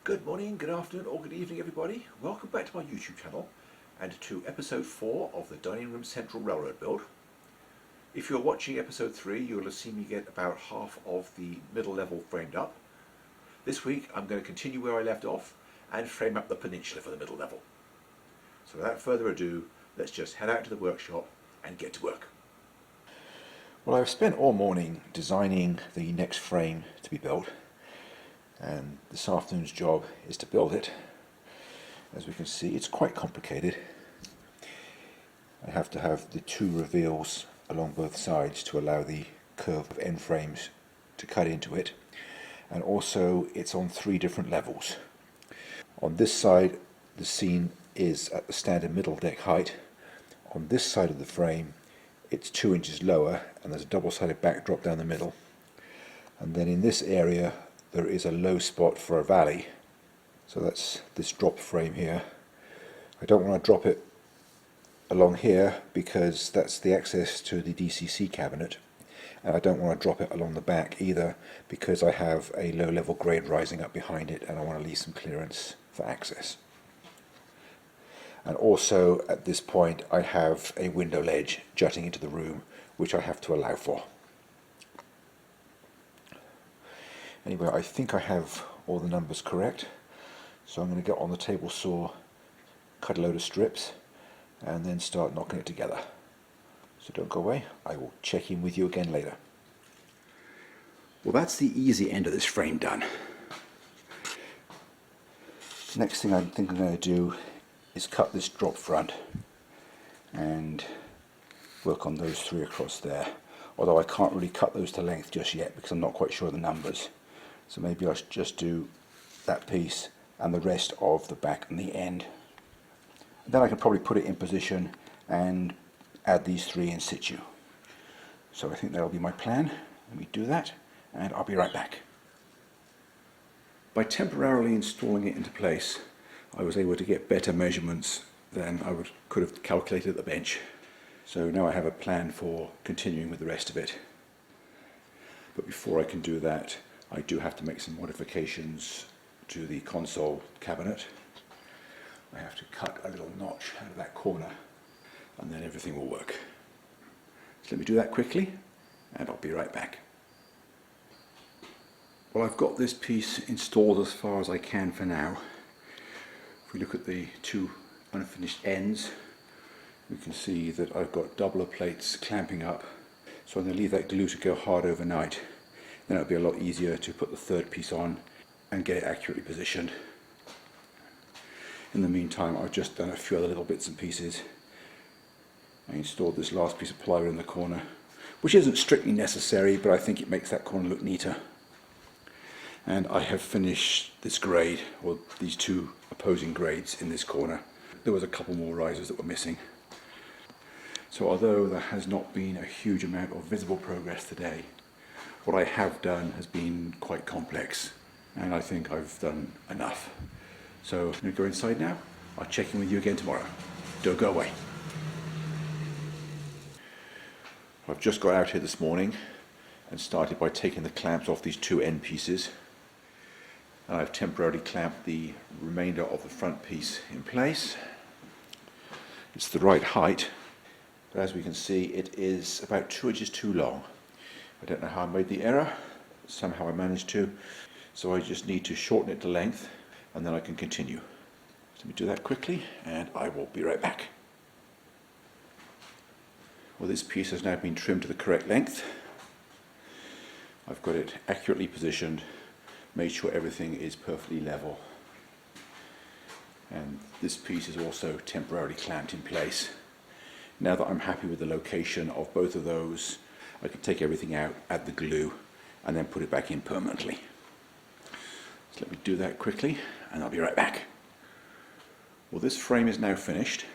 Good morning, good afternoon or good evening everybody. Welcome back to my YouTube channel and to episode 4 of the Dining Room Central Railroad build. If you're watching episode 3 you'll have seen me get about half of the middle level framed up. This week I'm going to continue where I left off and frame up the peninsula for the middle level. So without further ado, let's just head out to the workshop and get to work. Well, I've spent all morning designing the next frame to be built, and this afternoon's job is to build it. As we can see, it's quite complicated. I have to have the two reveals along both sides to allow the curve of end frames to cut into it, and also it's on 3 different levels. On this side the scene is at the standard middle deck height. On this side of the frame it's 2 inches lower and there's a double-sided backdrop down the middle, and then in this area there is a low spot for a valley, so that's this drop frame here. I don't want to drop it along here because that's the access to the DCC cabinet, and I don't want to drop it along the back either because I have a low level grade rising up behind it and I want to leave some clearance for access. And also at this point I have a window ledge jutting into the room which I have to allow for. Anyway, I think I have all the numbers correct, so I'm going to get on the table saw, cut a load of strips and then start knocking it together. So don't go away, I will check in with you again later. Well, that's the easy end of this frame done. Next thing I think I'm going to do is cut this drop front and work on those 3 across there, although I can't really cut those to length just yet because I'm not quite sure of the numbers, so maybe I should just do that piece and the rest of the back and the end. Then I can probably put it in position and add these 3 in situ. So I think that'll be my plan. Let me do that and I'll be right back. By temporarily installing it into place, I was able to get better measurements than I could have calculated at the bench. So now I have a plan for continuing with the rest of it. But before I can do that, I do have to make some modifications to the console cabinet. I have to cut a little notch out of that corner and then everything will work. So let me do that quickly and I'll be right back. Well, I've got this piece installed as far as I can for now. If we look at the 2 unfinished ends, we can see that I've got doubler plates clamping up, so I'm going to leave that glue to go hard overnight. Then it'll be a lot easier to put the 3rd piece on and get it accurately positioned. In the meantime, I've just done a few other little bits and pieces. I installed this last piece of plywood in the corner, which isn't strictly necessary, but I think it makes that corner look neater. And I have finished this grade, or these 2 opposing grades in this corner. There was a couple more risers that were missing. So although there has not been a huge amount of visible progress today, what I have done has been quite complex, and I think I've done enough. So I'm going to go inside now. I'll check in with you again tomorrow. Don't go away. I've just got out here this morning and started by taking the clamps off these 2 end pieces. And I've temporarily clamped the remainder of the front piece in place. It's the right height, but as we can see it is about 2 inches too long. I don't know how I made the error, but somehow I managed to, so I just need to shorten it to length and then I can continue. So let me do that quickly and I will be right back. Well, this piece has now been trimmed to the correct length. I've got it accurately positioned, made sure everything is perfectly level, and this piece is also temporarily clamped in place. Now that I'm happy with the location of both of those, I can take everything out, add the glue and then put it back in permanently. So let me do that quickly and I'll be right back. Well, this frame is now finished.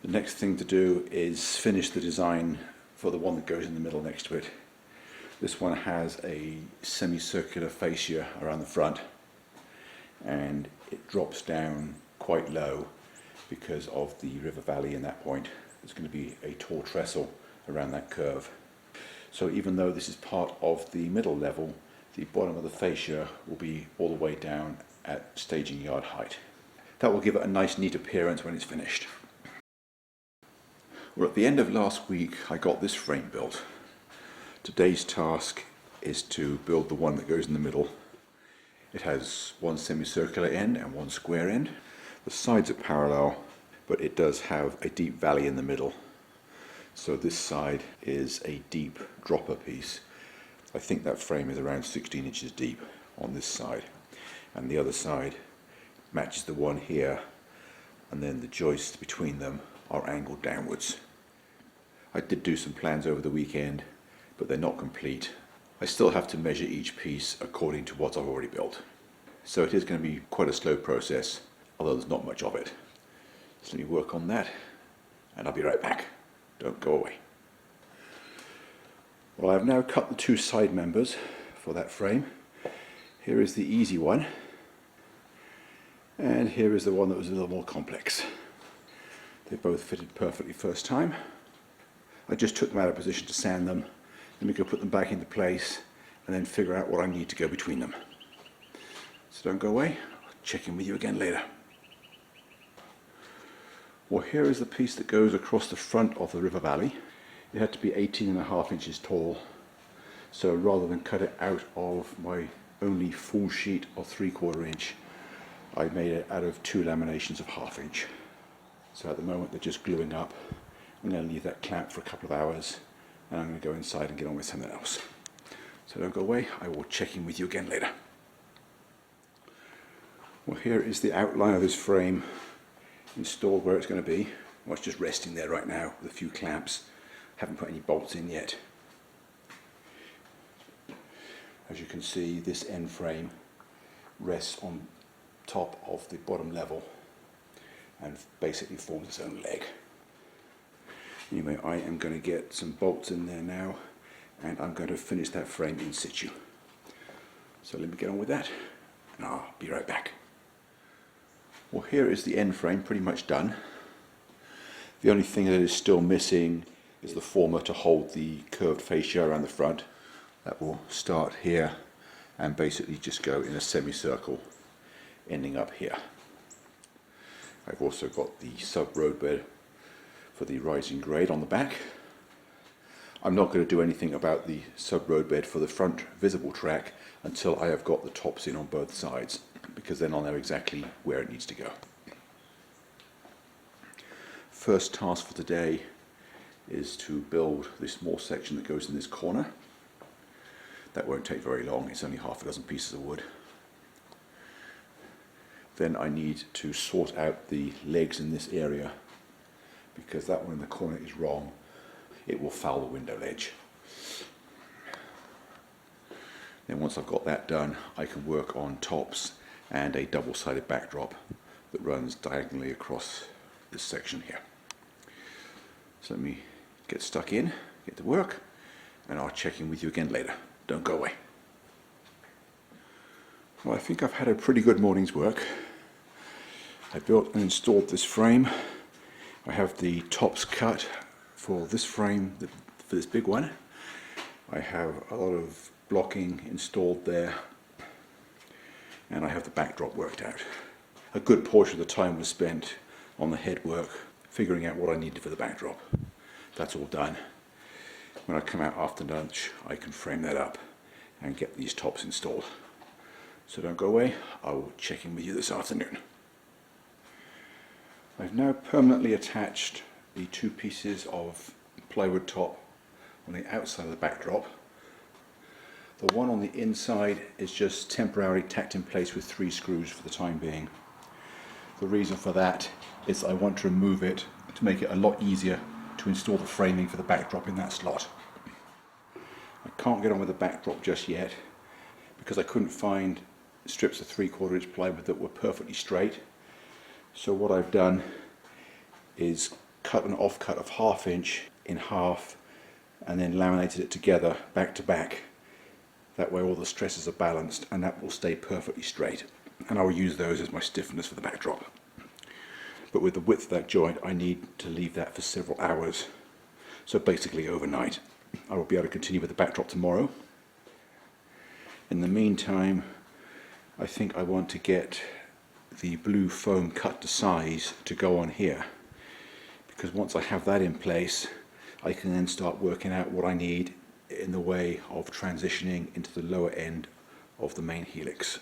The next thing to do is finish the design for the one that goes in the middle next to it. This one has a semicircular fascia around the front and it drops down quite low because of the river valley in that point. There's going to be a tall trestle around that curve. So even though this is part of the middle level, the bottom of the fascia will be all the way down at staging yard height. That will give it a nice neat appearance when it's finished. Well, at the end of last week I got this frame built. Today's task is to build the one that goes in the middle. It has one semicircular end and one square end. The sides are parallel, but it does have a deep valley in the middle. So this side is a deep dropper piece. I think that frame is around 16 inches deep on this side, and the other side matches the one here, and then the joists between them are angled downwards. I did do some plans over the weekend, but they're not complete. I still have to measure each piece according to what I've already built. So it is going to be quite a slow process, although there's not much of it. So let me work on that, and I'll be right back. Don't go away. Well, I've now cut the two side members for that frame. Here is the easy one, and here is the one that was a little more complex. They both fitted perfectly first time. I just took them out of position to sand them. Then we can put them back into place and then figure out what I need to go between them. So don't go away. I'll check in with you again later. Well, here is the piece that goes across the front of the river valley. It had to be 18.5 inches tall. So rather than cut it out of my only full sheet of 3/4 inch, I made it out of 2 laminations of 1/2 inch. So at the moment they're just gluing up. I'm going to leave that clamped for a couple of hours, and I'm going to go inside and get on with something else. So don't go away. I will check in with you again later. Well, here is the outline of this frame installed where it's going to be. Well, it's just resting there right now with a few clamps. Haven't put any bolts in yet. As you can see, this end frame rests on top of the bottom level and basically forms its own leg. Anyway, I am going to get some bolts in there now, and I'm going to finish that frame in situ. So let me get on with that, and I'll be right back. Well, here is the end frame pretty much done. The only thing that is still missing is the former to hold the curved fascia around the front. That will start here and basically just go in a semicircle ending up here. I've also got the sub roadbed for the rising grade on the back. I'm not going to do anything about the sub roadbed for the front visible track until I have got the tops in on both sides, because then I'll know exactly where it needs to go. First task for today is to build this small section that goes in this corner. That won't take very long, it's only 6 pieces of wood. Then I need to sort out the legs in this area, because that one in the corner is wrong. It will foul the window ledge. Then once I've got that done, I can work on tops and a double-sided backdrop that runs diagonally across this section here. So let me get stuck in, get to work, and I'll check in with you again later. Don't go away. Well, I think I've had a pretty good morning's work. I built and installed this frame. I have the tops cut for this frame, for this big one. I have a lot of blocking installed there, and I have the backdrop worked out. A good portion of the time was spent on the head work, figuring out what I needed for the backdrop. That's all done. When I come out after lunch, I can frame that up and get these tops installed. So don't go away, I will check in with you this afternoon. I've now permanently attached the 2 pieces of plywood top on the outside of the backdrop. The one on the inside is just temporarily tacked in place with 3 screws for the time being. The reason for that is I want to remove it to make it a lot easier to install the framing for the backdrop in that slot. I can't get on with the backdrop just yet because I couldn't find strips of 3/4 inch plywood that were perfectly straight. So what I've done is cut an offcut of 1/2 inch in half and then laminated it together back to back. That way all the stresses are balanced and that will stay perfectly straight, and I will use those as my stiffness for the backdrop. But with the width of that joint I need to leave that for several hours, so basically overnight. I will be able to continue with the backdrop tomorrow. In the meantime, I think I want to get the blue foam cut to size to go on here, because once I have that in place I can then start working out what I need in the way of transitioning into the lower end of the main helix.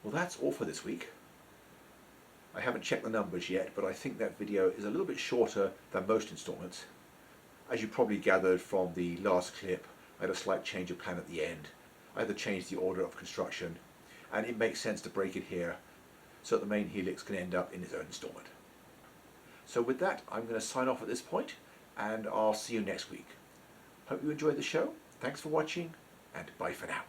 Well, that's all for this week. I haven't checked the numbers yet, but I think that video is a little bit shorter than most installments. As you probably gathered from the last clip, I had a slight change of plan at the end. I had to change the order of construction, and it makes sense to break it here so that the main helix can end up in its own installment. So with that, I'm going to sign off at this point, and I'll see you next week. Hope you enjoyed the show. Thanks for watching, and bye for now.